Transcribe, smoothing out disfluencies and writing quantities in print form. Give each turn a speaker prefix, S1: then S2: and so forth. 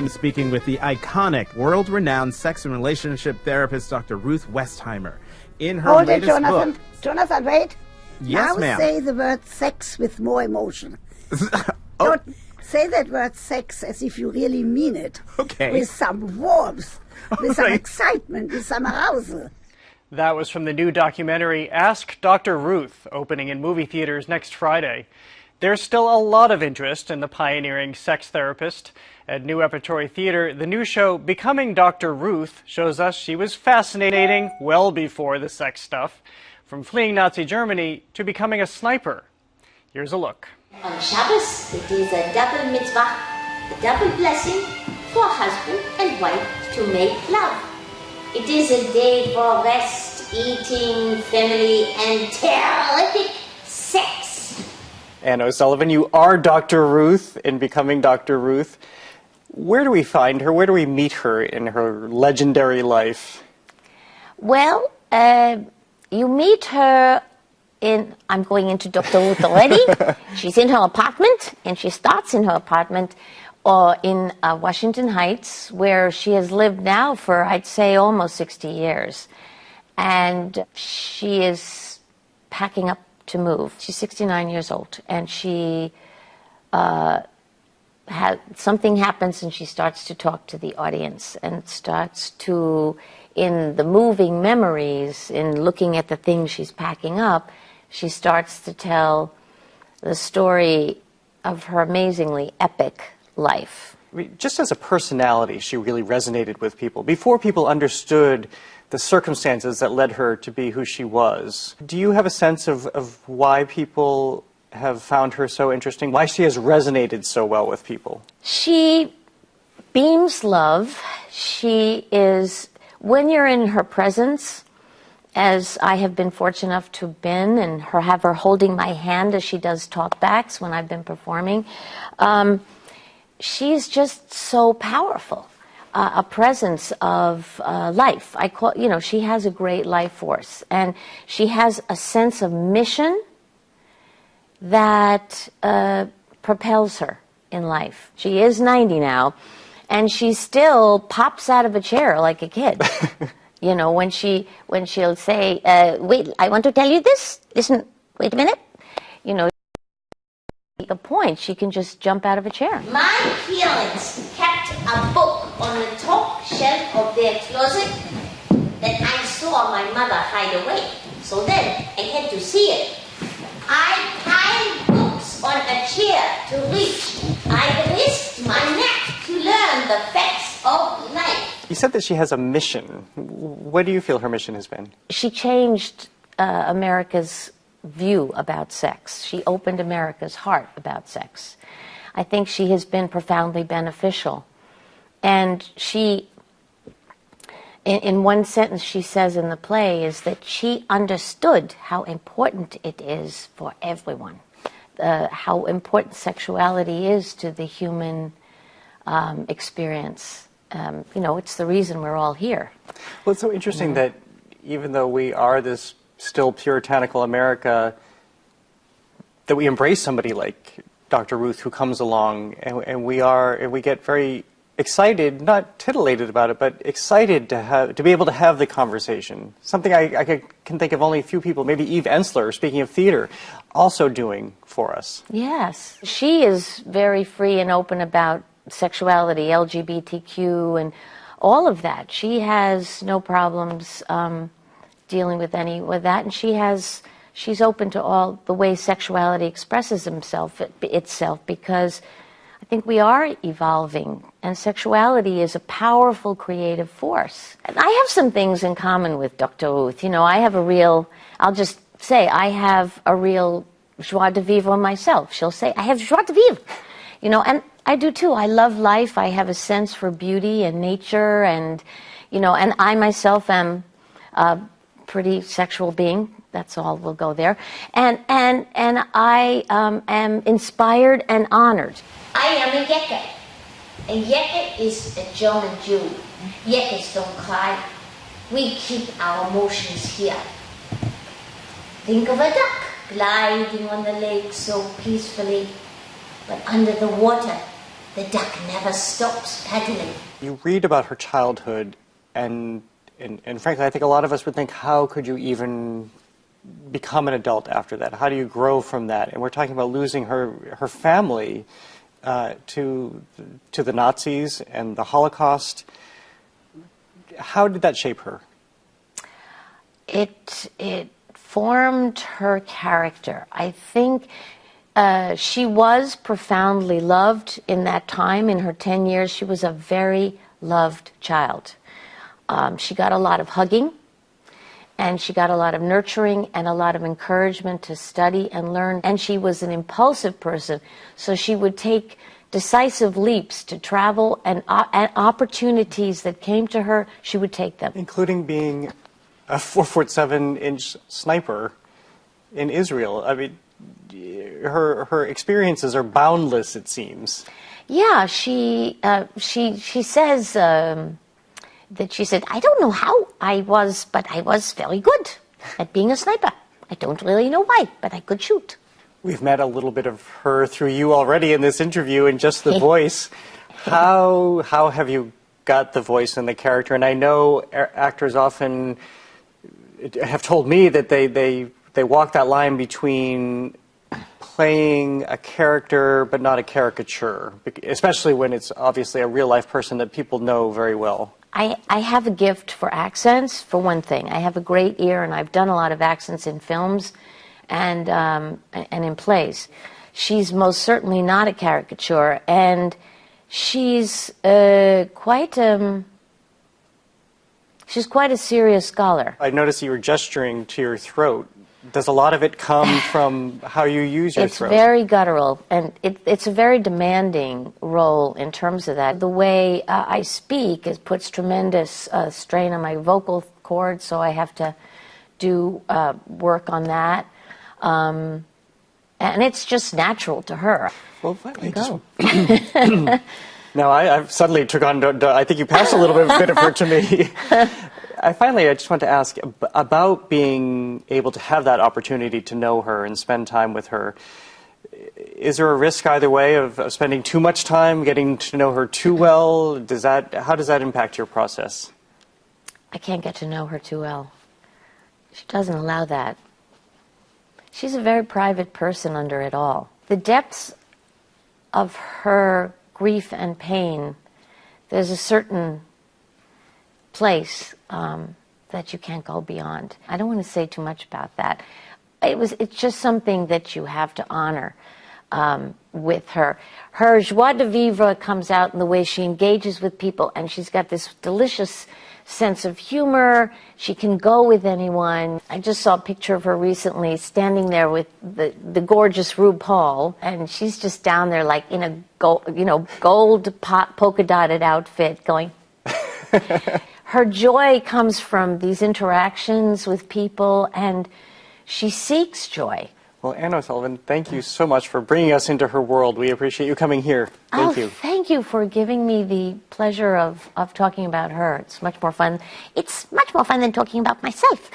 S1: am speaking with the iconic, world-renowned sex and relationship therapist, Dr. Ruth Westheimer. In her
S2: Hold
S1: latest
S2: it, Jonathan.
S1: book...
S2: Jonathan, wait.
S1: Yes,
S2: now
S1: ma'am.
S2: Say the word sex with more emotion. Don't say that word sex as if you really mean it.
S1: Okay.
S2: With some warmth, with some excitement, with some arousal.
S3: That was from the new documentary Ask Dr. Ruth, opening in movie theaters next Friday. There's still a lot of interest in the pioneering sex therapist. At New Repertory Theater, the new show Becoming Dr. Ruth shows us she was fascinating well before the sex stuff, from fleeing Nazi Germany to becoming a sniper. Here's a look.
S4: On Shabbos, it is a double mitzvah, a double blessing for husband and wife to make love. It is a day for rest, eating, family, and terrific sex.
S3: Anna O'Sullivan, you are Dr. Ruth in Becoming Dr. Ruth. Where do we find her? Where do we meet her in her legendary life?
S4: Well, you meet her in, I'm going into Dr. Ruth already. She's in her apartment, and she starts in her apartment in Washington Heights, where she has lived now for, I'd say, almost 60 years. And she is packing up to move. She's 69 years old, and she something happens, and she starts to talk to the audience, and starts to, in the moving memories, in looking at the things she's packing up, she starts to tell the story of her amazingly epic life.
S3: I mean, just as a personality, she really resonated with people. Before people understood the circumstances that led her to be who she was, do you have a sense of why people have found her so interesting? Why she has resonated so well with people? She
S4: beams love. She is, when you're in her presence, as I have been fortunate enough to have been, and have her holding my hand as she does talkbacks when I've been performing, she's just so powerful. A presence of life. She has a great life force, and she has a sense of mission that propels her in life. She is 90 now, and she still pops out of a chair like a kid. When she'll say, wait, I want to tell you this. Listen, wait a minute. The point, she can just jump out of a chair.
S5: My parents kept a book on the top shelf of their closet that I saw my mother hide away. So then I had to see it. I piled books on a chair to reach. I risked my neck to learn the facts of life.
S3: You said that she has a mission. What do you feel her mission has been?
S4: She changed America's view about sex. She opened America's heart about sex. I think she has been profoundly beneficial. And she, in one sentence she says in the play, is that she understood how important it is for everyone, how important sexuality is to the human experience. It's the reason we're all here.
S3: Well, it's so interesting that even though we are this still puritanical America, that we embrace somebody like Dr. Ruth who comes along, and we get very excited, not titillated about it, but excited to be able to have the conversation. Something I can think of only a few people, maybe Eve Ensler, speaking of theater, also doing for us.
S4: Yes. She is very free and open about sexuality, LGBTQ, and all of that. She has no problems dealing with that, and she's open to all the way sexuality expresses itself, because I think we are evolving, and sexuality is a powerful creative force. And I have some things in common with Dr. Ruth. I'll just say, I have a real joie de vivre myself. She'll say, I have joie de vivre, and I do too. I love life. I have a sense for beauty and nature, and I myself am pretty sexual being. That's all. We'll go there. And I am inspired and honored.
S5: I am a Yeke. A Yeke is a German Jew. Yekes don't cry. We keep our emotions here. Think of a duck gliding on the lake so peacefully, but under the water, The duck never stops paddling.
S3: You read about her childhood, and frankly, I think a lot of us would think, how could you even become an adult after that? How do you grow from that? And we're talking about losing her family to the Nazis and the Holocaust. How did that shape her?
S4: It formed her character. I think she was profoundly loved in that time. In her 10 years, she was a very loved child. She got a lot of hugging, and she got a lot of nurturing and a lot of encouragement to study and learn. And she was an impulsive person, so she would take decisive leaps to travel, and opportunities that came to her, she would take them.
S3: Including being a 4'7" sniper in Israel. I mean, her experiences are boundless, it seems.
S4: Yeah, she says that she said, I don't know how I was, but I was very good at being a sniper. I don't really know why, but I could shoot.
S3: We've met a little bit of her through you already in this interview, and just the voice. How have you got the voice and the character? And I know actors often have told me that they walk that line between playing a character but not a caricature, especially when it's obviously a real-life person that people know very well.
S4: I have a gift for accents, for one thing. I have a great ear, and I've done a lot of accents in films and in plays. She's most certainly not a caricature, and she's quite a serious scholar.
S3: I noticed you were gesturing to your throat. Does a lot of it come from how you use your throat?
S4: It's very guttural, and it's a very demanding role in terms of that. The way I speak puts tremendous strain on my vocal cords, so I have to do work on that. And it's just natural to her.
S3: Well, now, I've suddenly took on, I think you passed a little bit of her to me. I just want to ask about being able to have that opportunity to know her and spend time with her. Is there a risk either way of spending too much time, getting to know her too well? How does that impact your process?
S4: I can't get to know her too well. She doesn't allow that. She's a very private person under it all. The depths of her grief and pain, there's a certain place that you can't go beyond. I don't want to say too much about that. It's just something that you have to honor with her. Her joie de vivre comes out in the way she engages with people, and she's got this delicious sense of humor. She can go with anyone. I just saw a picture of her recently standing there with the gorgeous RuPaul, and she's just down there like in a gold polka dotted outfit going. Her joy comes from these interactions with people, and she seeks joy.
S3: Well, Anne O'Sullivan, thank you so much for bringing us into her world. We appreciate you coming here. Thank you.
S4: Thank you for giving me the pleasure of talking about her. It's much more fun. It's much more fun than talking about myself.